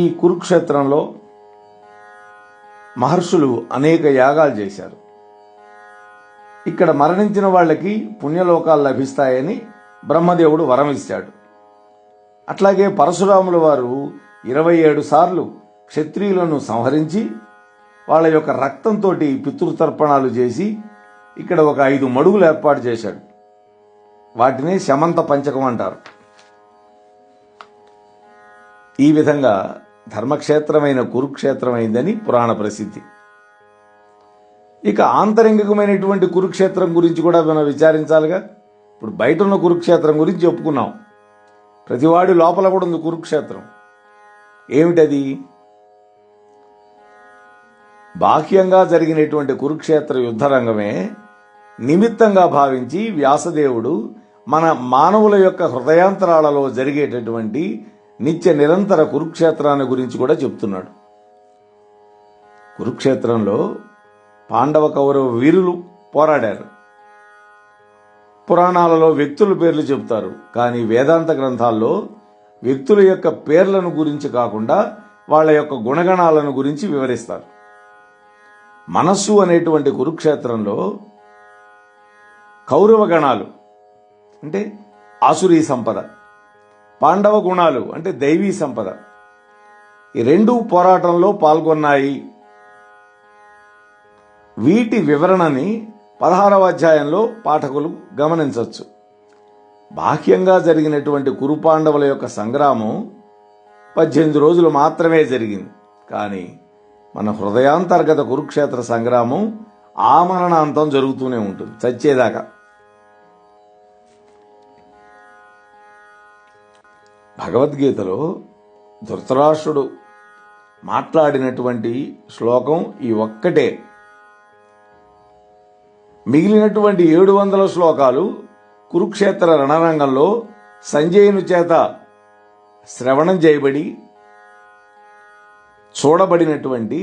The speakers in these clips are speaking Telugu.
ఈ కురుక్షేత్రంలో మహర్షులు అనేక యాగాలు చేశారు. ఇక్కడ మరణించిన వాళ్ళకి పుణ్యలోకాలు లభిస్తాయని బ్రహ్మదేవుడు వరం ఇచ్చాడు. అట్లాగే పరశురాముల వారు 27 సార్లు క్షత్రియులను సంహరించి వాళ్ళ యొక్క రక్తంతో పితృతర్పణాలు చేసి ఇక్కడ ఒక 5 మడుగులు ఏర్పాటు చేశాడు. వాటినే శమంత పంచకం అంటారు. ఈ విధంగా ధర్మక్షేత్రమైన కురుక్షేత్రమైందని పురాణ ప్రసిద్ధి. ఇక ఆంతరంగికమైనటువంటి కురుక్షేత్రం గురించి కూడా మనం విచారించాలిగా. ఇప్పుడు బయట ఉన్న కురుక్షేత్రం గురించి చెప్పుకున్నాం. ప్రతివాడి లోపల కూడా ఉంది కురుక్షేత్రం. ఏమిటది? బాహ్యంగా జరిగినటువంటి కురుక్షేత్ర యుద్ధరంగమే నిమిత్తంగా భావించి వ్యాసదేవుడు మన మానవుల యొక్క హృదయాంతరాలలో జరిగేటటువంటి నిత్య నిరంతర కురుక్షేత్రాన్ని గురించి కూడా చెప్తున్నాడు. కురుక్షేత్రంలో పాండవ కౌరవ వీరులు పోరాడారు. పురాణాలలో వ్యక్తుల పేర్లు చెప్తారు, కానీ వేదాంత గ్రంథాల్లో వ్యక్తుల యొక్క పేర్లను గురించి కాకుండా వాళ్ళ యొక్క గుణగణాలను గురించి వివరిస్తారు. మనస్సు అనేటువంటి కురుక్షేత్రంలో కౌరవ గణాలు అంటే ఆసురీ సంపద, పాండవ గుణాలు అంటే దైవీ సంపద, ఈ రెండు పోరాటంలో పాల్గొన్నాయి. వీటి వివరణని 16వ అధ్యాయంలో పాఠకులు గమనించవచ్చు. బాహ్యంగా జరిగినటువంటి కురుపాండవుల యొక్క సంగ్రామం 18 రోజులు మాత్రమే జరిగింది. కానీ మన హృదయాంతర్గత కురుక్షేత్ర సంగ్రామం ఆమరణాంతం జరుగుతూనే ఉంటుంది, చచ్చేదాకా. భగవద్గీతలో ధృతరాష్ట్రుడు మాట్లాడినటువంటి శ్లోకం ఈ ఒక్కటే. మిగిలినటువంటి 700 శ్లోకాలు కురుక్షేత్ర రణరంగంలో సంజయుని చేత శ్రవణం చేయబడి చూడబడినటువంటి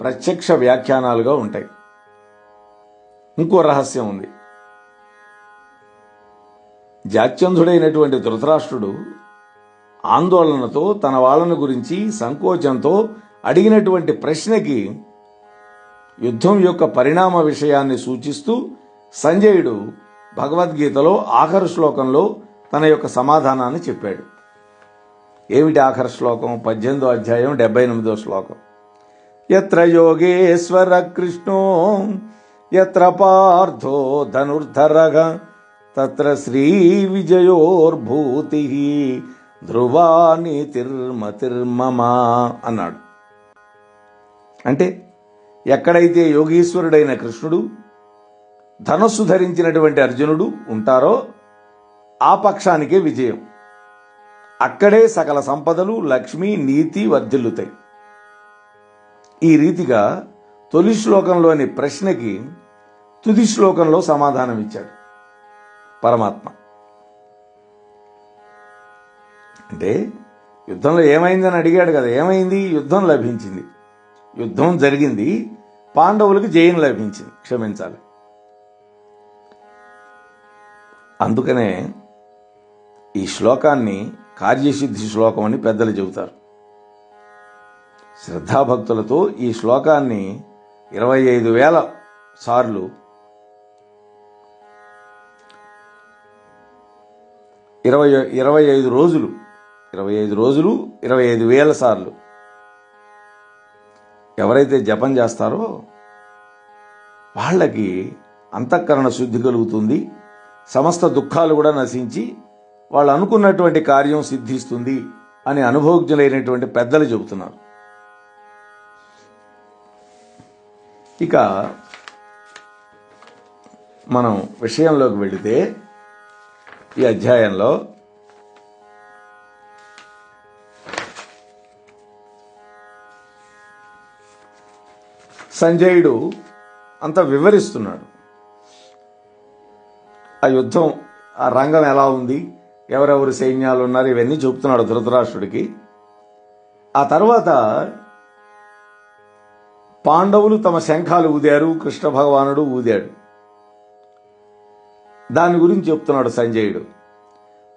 ప్రత్యక్ష వ్యాఖ్యానాలుగా ఉంటాయి. ఇంకో రహస్యం ఉంది. జాత్యంధుడైనటువంటి ధృతరాష్ట్రుడు ఆందోళనతో తన వాళ్ళను గురించి సంకోచంతో అడిగినటువంటి ప్రశ్నకి యుద్ధం యొక్క పరిణామ విషయాన్ని సూచిస్తూ సంజయుడు భగవద్గీతలో ఆఖరు శ్లోకంలో తన యొక్క సమాధానాన్ని చెప్పాడు. ఏమిటి ఆఖరు శ్లోకం? 18వ అధ్యాయం 78వ శ్లోకం. యత్ర యోగేశ్వర కృష్ణో యత్ర పార్థో ధనుర్ధరః తత్ర శ్రీ విజయోర్భూతి ధ్రువా నీతిర్మతిర్మమ అన్నాడు. అంటే ఎక్కడైతే యోగీశ్వరుడైన కృష్ణుడు, ధనస్సు ధరించినటువంటి అర్జునుడు ఉంటారో ఆ పక్షానికే విజయం. అక్కడే సకల సంపదలు, లక్ష్మి, నీతి వర్ధిల్లుతాయి. ఈ రీతిగా తొలి శ్లోకంలోని ప్రశ్నకి తుది శ్లోకంలో సమాధానం ఇచ్చాడు పరమాత్మ. అంటే యుద్ధంలో ఏమైందని అడిగాడు కదా. ఏమైంది? యుద్ధం లభించింది, యుద్ధం జరిగింది, పాండవులకు జయం లభించింది. క్షమించాలి. అందుకనే ఈ శ్లోకాన్ని కార్యసిద్ధి శ్లోకం అని పెద్దలు చెబుతారు. శ్రద్ధాభక్తులతో ఈ శ్లోకాన్ని 25,000 సార్లు 25 రోజులు 25,000 సార్లు ఎవరైతే జపం చేస్తారో వాళ్ళకి అంతఃకరణ శుద్ధి కలుగుతుంది, సమస్త దుఃఖాలు కూడా నశించి వాళ్ళు అనుకున్నటువంటి కార్యం సిద్ధిస్తుంది అని అనుభవజ్ఞులైనటువంటి పెద్దలు చెబుతున్నారు. ఇక మనం విషయంలోకి వెళితే ఈ అధ్యాయంలో సంజయుడు అంతా వివరిస్తున్నాడు. ఆ యుద్ధం, ఆ రంగం ఎలా ఉంది, ఎవరెవరు సైన్యాలు ఉన్నారు, ఇవన్నీ చెబుతున్నాడు ధృతరాష్ట్రుడికి. ఆ తర్వాత పాండవులు తమ శంఖాలు ఊదారు, కృష్ణ భగవానుడు ఊదాడు. దాని గురించి చెప్తున్నాడు సంజయుడు.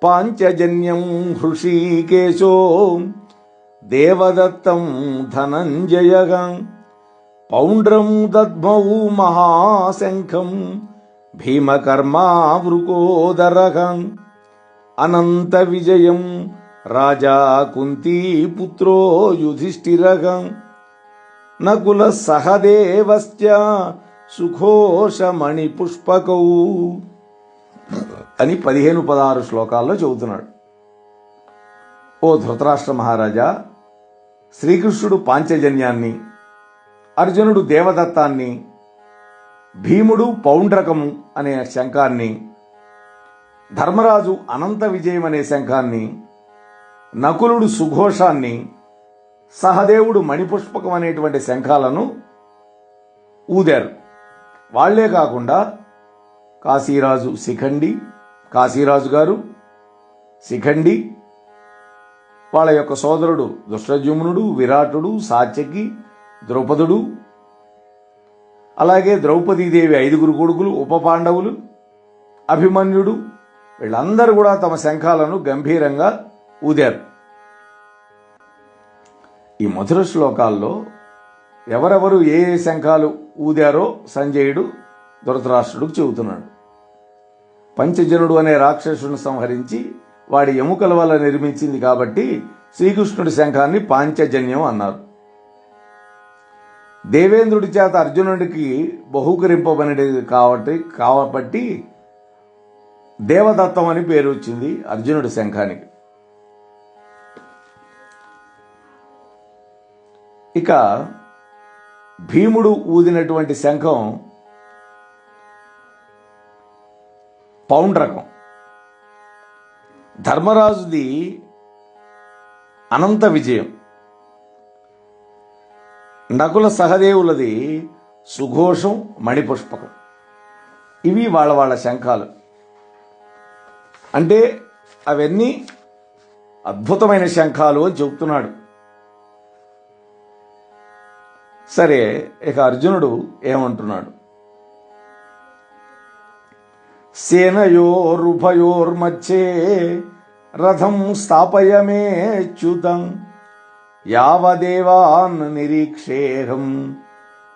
పాంచజన్యం హృషీకేశో దేవదత్తం ధనంజయగా పౌండ్రం దద్మౌ మహాశంఖం భీమకర్మావృకోదరగం అనంత విజయం రాజా కుంతీపుత్రో యుధిష్ఠిరగం నకుల సహదేవశ్చ సుఘోషమణి పుష్పకౌ అని 15-16 శ్లోకాల్లో చెబుతున్నాడు. ఓ ధృతరాష్ట్ర మహారాజా, శ్రీకృష్ణుడు పాంచజన్యాన్ని, అర్జునుడు దేవదత్తాన్ని, భీముడు పౌండ్రకము అనే శంఖాన్ని, ధర్మరాజు అనంత విజయం అనే శంఖాన్ని, నకులుడు సుఘోషాన్ని, సహదేవుడు మణిపుష్పకం అనేటువంటి శంఖాలను ఊదారు. వాళ్లే కాకుండా కాశీరాజు గారు శిఖండి, వాళ్ళ యొక్క సోదరుడు దుష్టజుమ్నుడు, విరాటుడు, సాత్యకి, ద్రౌపదుడు, అలాగే ద్రౌపదీదేవి 5 కొడుకులు, ఉప పాండవులు, అభిమన్యుడు, వీళ్ళందరూ కూడా తమ శంఖాలను గంభీరంగా ఊదారు. ఈ మధుర శ్లోకాల్లో ఎవరెవరు ఏ శంఖాలు ఊదారో సంజయుడు ధృతరాష్ట్రుడికి చెబుతున్నాడు. పంచజనుడు అనే రాక్షసుని సంహరించి వాడి ఎముకల వల్ల నిర్మించింది కాబట్టి శ్రీకృష్ణుడి శంఖాన్ని పాంచజన్యం అన్నారు. దేవేంద్రుడి చేత అర్జునుడికి బహూకరింపబడినది కాబట్టి దేవదత్తం అని పేరు వచ్చింది అర్జునుడి శంఖానికి. ఇక భీముడు ఊదినటువంటి శంఖం పౌండ్రకం, ధర్మరాజుది అనంత విజయం, నకుల సహదేవులది సుఘోషం మణిపుష్పకం. ఇవి వాళ్ళ శంఖాలు. అంటే అవన్నీ అద్భుతమైన శంఖాలు అని చెబుతున్నాడు. సరే, ఇక అర్జునుడు ఏమంటున్నాడు? సేనయోరుభయోర్మధ్యే రథం స్థాపయమేచ్యుతం యావదేవాన్ నిరీక్షేహం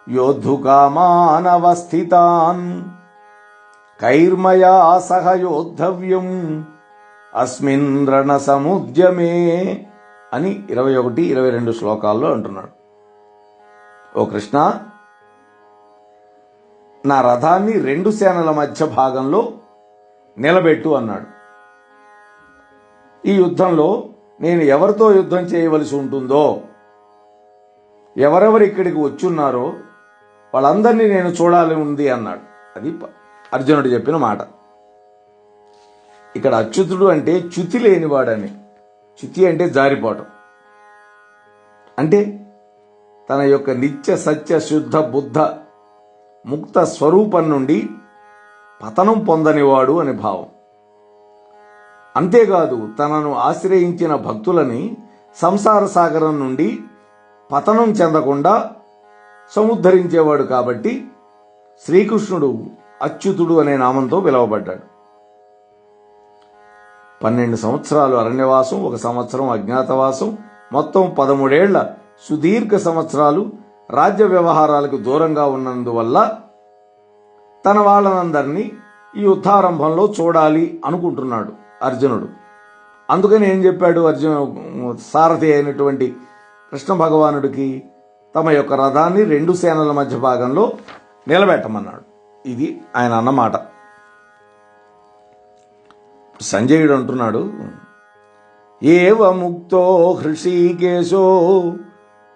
యోద్ధుకామానవస్థితాన్ కైర్మయా సహ యోద్ధవ్యం అస్మిన్ రణసముద్యమే అని 21-22 శ్లోకాల్లో అంటున్నాడు. ఓ కృష్ణ, నా రథాన్ని 2 సేనల మధ్య భాగంలో నిలబెట్టు అన్నాడు. ఈ యుద్ధంలో నేను ఎవరితో యుద్ధం చేయవలసి ఉంటుందో, ఎవరెవరు ఇక్కడికి వచ్చున్నారో వాళ్ళందరినీ నేను చూడాలి ఉంది అన్నాడు. అది అర్జునుడు చెప్పిన మాట. ఇక్కడ అచ్యుతుడు అంటే చ్యుతి లేనివాడని. చ్యుతి అంటే జారిపోవటం. అంటే తన యొక్క నిత్య సత్య శుద్ధ బుద్ధ ముక్త స్వరూపం నుండి పతనం పొందనివాడు అని భావం. అంతేకాదు, తనను ఆశ్రయించిన భక్తులని సంసార సాగరం నుండి పతనం చెందకుండా సముద్ధరించేవాడు కాబట్టి శ్రీకృష్ణుడు అచ్యుతుడు అనే నామంతో పిలువబడ్డాడు. 12 సంవత్సరాలు అరణ్యవాసం, 1 సంవత్సరం అజ్ఞాతవాసం, మొత్తం 13 ఏళ్ల సుదీర్ఘ సంవత్సరాలు రాజ్య వ్యవహారాలకు దూరంగా ఉన్నందువల్ల తన వాళ్ళనందరినీ ఈ యుద్ధారంభంలో చూడాలి అనుకుంటున్నాడు అర్జునుడు. అందుకని ఏం చెప్పాడు సారథి అయినటువంటి కృష్ణ భగవానుడికి? తమ యొక్క రథాన్ని 2 సేనల మధ్య భాగంలో నిలబెట్టమన్నాడు. ఇది ఆయన అన్నమాట. సంజయుడు అంటున్నాడు, ఏవ ముక్తో హృషీకేశో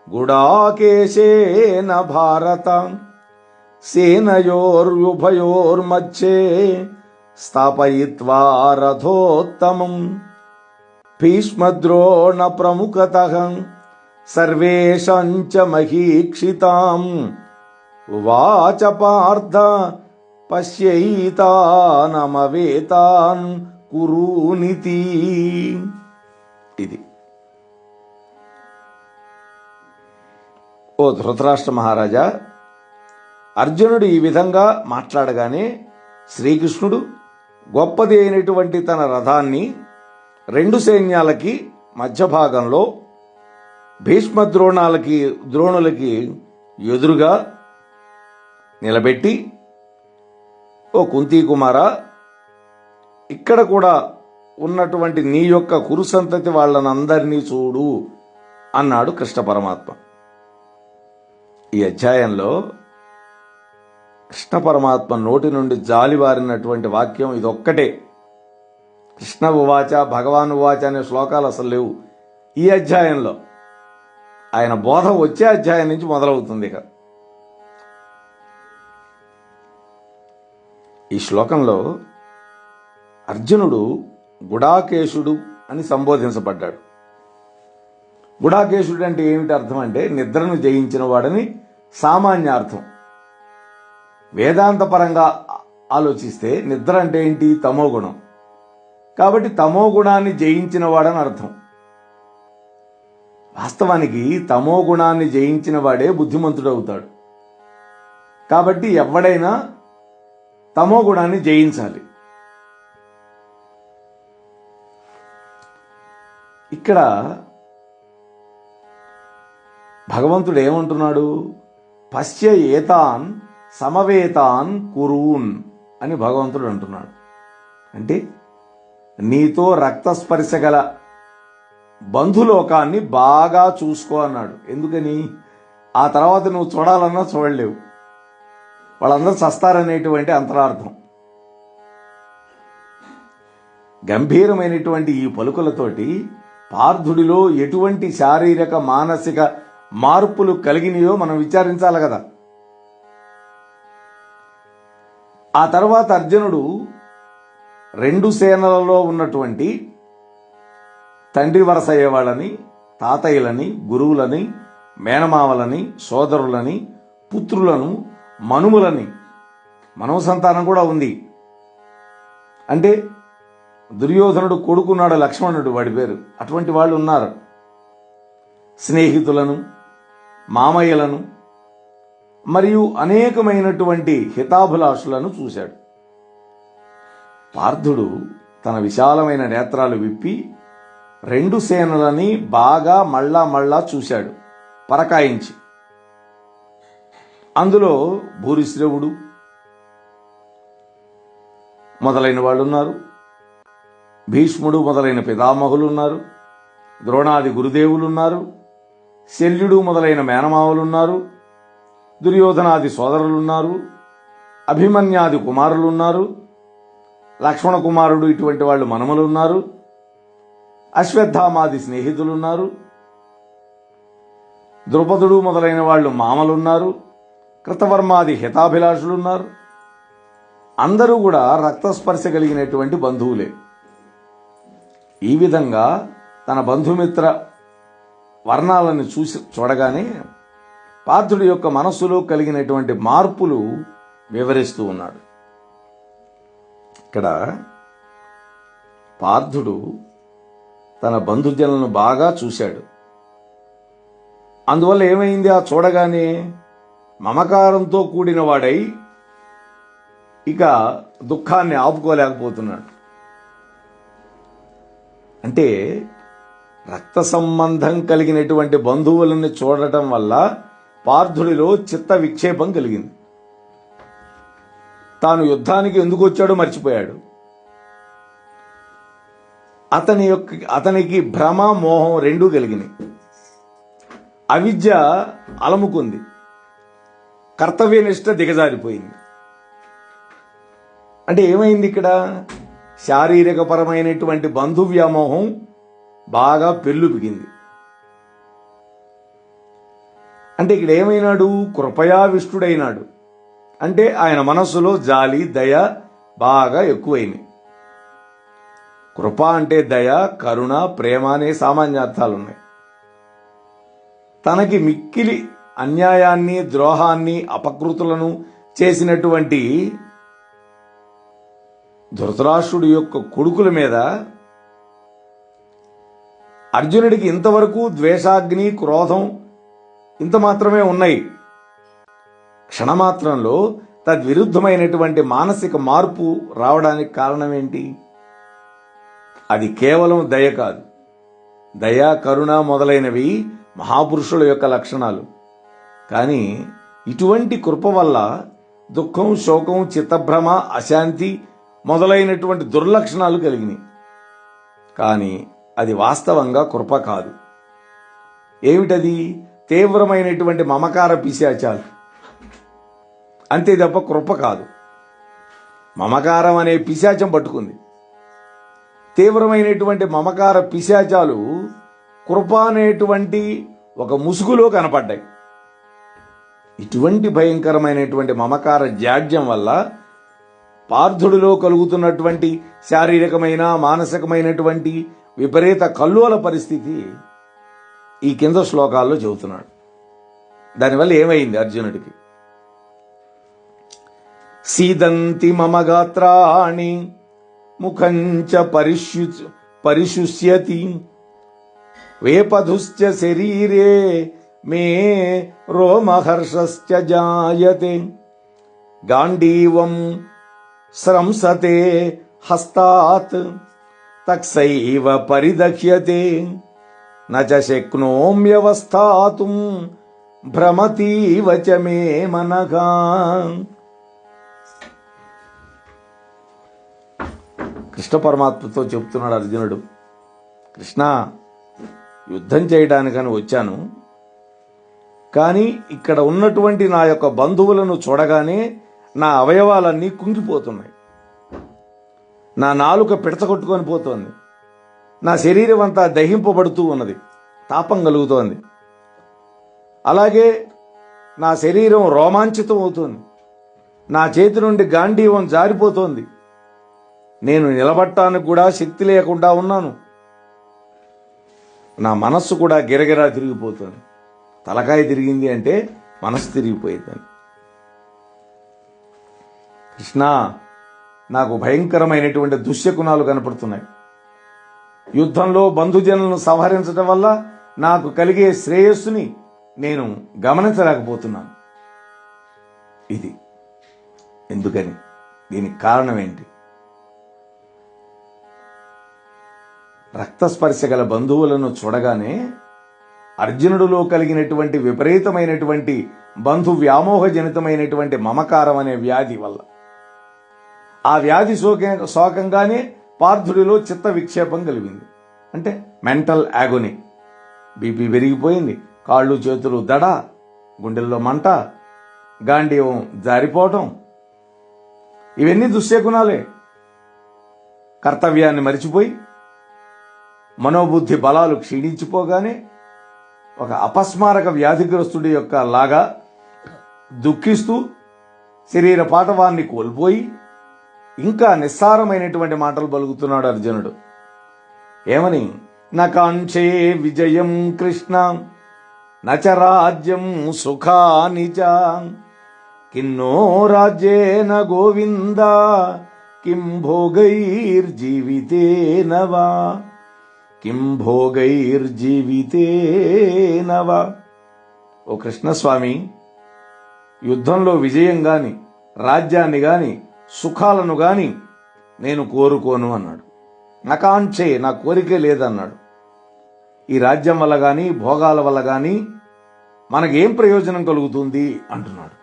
గుడాకేశేన భారత సేనయోర్యుభయోర్మధ్యే స్థాపయిత్వా రథోత్తమం భీష్మద్రోణ ప్రముఖతః సర్వేషాం చ మహీక్షితాం ఉవాచ పార్థ పశ్యైతానమవేతాన్ కురూనితి. ఇది ఓ ధృతరాష్ట్ర మహారాజా, అర్జునుడు ఈ విధంగా మాట్లాడగానే శ్రీకృష్ణుడు గొప్పది అయినటువంటి తన రథాన్ని 2 సైన్యాలకి మధ్య భాగంలో భీష్మ ద్రోణులకి ఎదురుగా నిలబెట్టి, ఓ కుంతీ కుమార, ఇక్కడ కూడా ఉన్నటువంటి నీ యొక్క కురు సంతతి వాళ్ళనందరినీ చూడు అన్నాడు కృష్ణ పరమాత్మ. ఈ అధ్యాయంలో కృష్ణ పరమాత్మ నోటి నుండి జాలివారినటువంటి వాక్యం ఇదొక్కటే. కృష్ణ ఉవాచ, భగవాన్ ఉవాచ అనే శ్లోకాలు అసలు లేవు ఈ అధ్యాయంలో. ఆయన బోధ వచ్చే అధ్యాయం నుంచి మొదలవుతుంది. ఇక ఈ శ్లోకంలో అర్జునుడు గుడాకేశుడు అని సంబోధించబడ్డాడు. గుడాకేశుడు అంటే ఏమిటి అర్థం అంటే నిద్రను జయించిన వాడని సామాన్య అర్థం. వేదాంత పరంగా ఆలోచిస్తే నిద్ర అంటే ఏంటి? తమోగుణం. కాబట్టి తమోగుణాన్ని జయించిన వాడని అర్థం. వాస్తవానికి తమోగుణాన్ని జయించిన వాడే బుద్ధిమంతుడవుతాడు. కాబట్టి ఎవడైనా తమోగుణాన్ని జయించాలి. ఇక్కడ భగవంతుడు ఏమంటున్నాడు? పశ్య ఏతాన్ సమవేతాన్ కురూన్ అని భగవంతుడు అంటున్నాడు. అంటే నీతో రక్తస్పర్శ గల బంధులోకాన్ని బాగా చూసుకో అన్నాడు. ఎందుకని? ఆ తర్వాత నువ్వు చూడాలన్నా చూడలేవు, వాళ్ళందరూ చస్తారనేటువంటి అంతరార్థం. గంభీరమైనటువంటి ఈ పలుకులతోటి పార్థుడిలో ఎటువంటి శారీరక మానసిక మార్పులు కలిగినాయో మనం విచారించాలి కదా. ఆ తర్వాత అర్జునుడు రెండు సేనలలో ఉన్నటువంటి తండ్రి వరస అయ్యేవాళ్ళని, తాతయ్యలని, గురువులని, మేనమావలని, సోదరులని, పుత్రులను, మనుములని, మనవ సంతానం కూడా ఉంది. అంటే దుర్యోధనుడు కొడుకున్నాడు లక్ష్మణుడు, వాడి పేరు. అటువంటి వాళ్ళు ఉన్నారు. స్నేహితులను, మామయ్యలను, మరియు అనేకమైనటువంటి హితాభిలాషులను చూశాడు. పార్థుడు తన విశాలమైన నేత్రాలు విప్పి రెండు సేనలని బాగా మళ్ళా చూశాడు, పరకాయించి. అందులో భూరిశ్రవుడు మొదలైన వాళ్ళు ఉన్నారు, భీష్ముడు మొదలైన పితామహులు ఉన్నారు, ద్రోణాది గురుదేవులున్నారు, శల్యుడు మొదలైన మేనమావులున్నారు, దుర్యోధనాది సోదరులున్నారు, అభిమన్యాది కుమారులున్నారు, లక్ష్మణ కుమారుడు ఇటువంటి వాళ్ళు మనమలున్నారు, అశ్వత్థామాది స్నేహితులున్నారు, ద్రుపదుడు మొదలైన వాళ్ళు మామలున్నారు, కృతవర్మాది హితాభిలాషులున్నారు. అందరూ కూడా రక్తస్పర్శ కలిగినటువంటి బంధువులే. ఈ విధంగా తన బంధుమిత్ర వర్ణాలను చూడగానే పార్థుడి యొక్క మనస్సులో కలిగినటువంటి మార్పులు వివరిస్తూ ఉన్నాడు. ఇక్కడ పార్థుడు తన బంధుజనులను బాగా చూశాడు. అందువల్ల ఏమైంది? ఆ చూడగానే మమకారంతో కూడిన వాడై ఇక దుఃఖాన్ని ఆపుకోలేకపోతున్నాడు. అంటే రక్త సంబంధం కలిగినటువంటి బంధువులను చూడటం వల్ల పార్థుడిలో చిత్త విక్షేపం కలిగింది. తాను యుద్ధానికి ఎందుకు వచ్చాడో మర్చిపోయాడు. అతనికి భ్రమ, మోహం రెండూ కలిగినాయి. అవిద్య అలముకుంది, కర్తవ్యనిష్ట దిగజారిపోయింది. అంటే ఏమైంది? ఇక్కడ శారీరక పరమైనటువంటి బంధు వ్యామోహం బాగా పెళ్ళుపిగింది. అంటే ఇక్కడ ఏమైనాడు? కృపయావిష్టుడైనాడు. అంటే ఆయన మనస్సులో జాలి, దయ బాగా ఎక్కువైనాయి. కృప అంటే దయ, కరుణ, ప్రేమ అనే సామాన్యార్థాలున్నాయి. తనకి మిక్కిలి అన్యాయాన్ని, ద్రోహాన్ని, అపకృతులను చేసినటువంటి ధృతరాష్ట్రుడి యొక్క కొడుకుల మీద అర్జునుడికి ఇంతవరకు ద్వేషాగ్ని, క్రోధం ఇంత మాత్రమే ఉన్నాయి. క్షణమాత్రంలో తద్విరుద్ధమైనటువంటి మానసిక మార్పు రావడానికి కారణం ఏంటి? అది కేవలం దయ కాదు. దయ, కరుణ మొదలైనవి మహాపురుషుల యొక్క లక్షణాలు. కానీ ఇటువంటి కృప వల్ల దుఃఖం, శోకం, చిత్తభ్రమ, అశాంతి మొదలైనటువంటి దుర్లక్షణాలు కలిగినాయి. కానీ అది వాస్తవంగా కృప కాదు. ఏమిటది? తీవ్రమైనటువంటి మమకార పిశాచాలు. అంతే తప్ప కృప కాదు. మమకారం అనే పిశాచం పట్టుకుంది. తీవ్రమైనటువంటి మమకార పిశాచాలు కృప అనేటువంటి ఒక ముసుగులో కనపడ్డాయి. ఇటువంటి భయంకరమైనటువంటి మమకార జాడ్యం వల్ల పార్థుడిలో కలుగుతున్నటువంటి శారీరకమైన, మానసికమైనటువంటి విపరీత కల్లోల పరిస్థితి ఈ కింద శ్లోకాల్లో చెబుతున్నాడు. దానివల్ల ఏమైంది అర్జునుడికి? సీదంతి మమ గాత్రాణి ముఖంచ పరిశుష్యతి వేపధుశ్చ శరీరే మే రోమహర్షశ్చ జాయతే గాండీవం స్రంసతే హస్తాత్ తక్సైవ పరిదహ్యతే నచ శక్నోమ్యవస్థాతుం భ్రమతీవ చ మే మనగా. కృష్ణ పరమాత్మతో చెప్తున్నాడు అర్జునుడు, కృష్ణ, యుద్ధం చేయడానికని వచ్చాను, కానీ ఇక్కడ ఉన్నటువంటి నా యొక్క బంధువులను చూడగానే నా అవయవాలన్నీ కుంగిపోతున్నాయి. నా నాలుక పిడతకొట్టుకొని పోతోంది. నా శరీరం అంతా దహింపబడుతూ ఉన్నది, తాపం కలుగుతోంది. అలాగే నా శరీరం రోమాంచితం అవుతోంది. నా చేతి నుండి గాంధీవం జారిపోతోంది. నేను నిలబడటానికి కూడా శక్తి లేకుండా ఉన్నాను. నా మనస్సు కూడా గిరగిరా తిరిగిపోతుంది. తలకాయ తిరిగింది అంటే మనస్సు తిరిగిపోయిందని. కృష్ణ, నాకు భయంకరమైనటువంటి దుశ్శకునాలు కనపడుతున్నాయి. యుద్ధంలో బంధుజనులను సంహరించడం వల్ల నాకు కలిగే శ్రేయస్సుని నేను గమనించలేకపోతున్నాను. ఇది ఎందుకని? దీనికి కారణం ఏంటి? రక్తస్పర్శ గల బంధువులను చూడగానే అర్జునుడిలో కలిగినటువంటి విపరీతమైనటువంటి బంధు వ్యామోహజనితమైనటువంటి మమకారం అనే వ్యాధి వల్ల, ఆ వ్యాధి శోకంగానే పార్థుడిలో చిత్త విక్షేపం కలిగింది. అంటే మెంటల్ యాగోని. బీపీ పెరిగిపోయింది, కాళ్ళు చేతులు దడ, గుండెల్లో మంట, గాంధీవం జారిపోవటం, ఇవన్నీ దుశ్శకునాలే. కర్తవ్యాన్ని మరిచిపోయి మనోబుద్ధి బలాలు క్షీణించిపోగానే ఒక అపస్మారక వ్యాధిగ్రస్తుడి యొక్క లాగా దుఃఖిస్తూ శరీర పాటవాన్ని కోల్పోయి ఇంకా నిస్సారమైనటువంటి మాటలు పలుకుతున్నాడు అర్జునుడు. ఏమని? నకాంక్షే విజయం కృష్ణ నచ రాజ్యం సుఖాని చ కిన్నో రాజ్యేన గోవింద కిం భోగైర్జీవితేన వా కిం భోగైర్జీవితేన వా. ఓ కృష్ణస్వామి, యుద్ధంలో విజయం గాని, రాజ్యాన్ని గాని, సుఖాలను గాని నేను కోరుకోను అన్నాడు. నకాంక్షే, నా కోరికే లేదన్నాడు. ఈ రాజ్యం వల్ల గాని, భోగాల వల్ల గాని మనకేం ప్రయోజనం కలుగుతుంది అంటున్నాడు.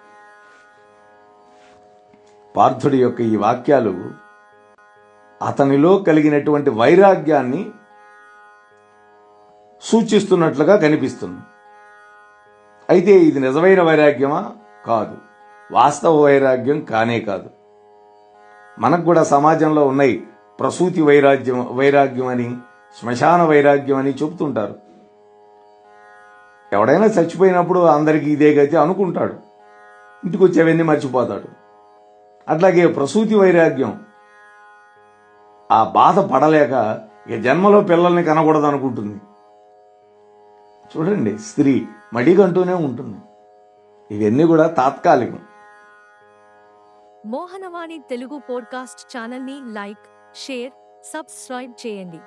పార్థుడి యొక్క ఈ వాక్యాలు అతనిలో కలిగినటువంటి వైరాగ్యాన్ని సూచిస్తున్నట్లుగా కనిపిస్తుంది. అయితే ఇది నిజమైన వైరాగ్యమా? కాదు. వాస్తవ వైరాగ్యం కానే కాదు. మనకు కూడా సమాజంలో ఉన్నాయి ప్రసూతి వైరాగ్యం అని, శ్మశాన వైరాగ్యం అని చెబుతుంటారు. ఎవడైనా చచ్చిపోయినప్పుడు అందరికీ ఇదే గతి అనుకుంటాడు, ఇంటికి వచ్చేవన్నీ మర్చిపోతాడు. అట్లాగే ప్రసూతి వైరాగ్యం, ఆ బాధ పడలేక ఇక జన్మలో పిల్లల్ని కనకూడదు అనుకుంటుంది. చూడండి, స్త్రీ మడిగంటూనే ఉంటుంది. ఇవన్నీ కూడా తాత్కాలికం. మోహనవాణి తెలుగు పోడ్కాస్ట్ ఛానల్ని లైక్, షేర్, సబ్స్క్రైబ్ చేయండి.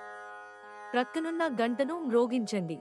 ప్రక్కనున్న గంటను మ్రోగించండి.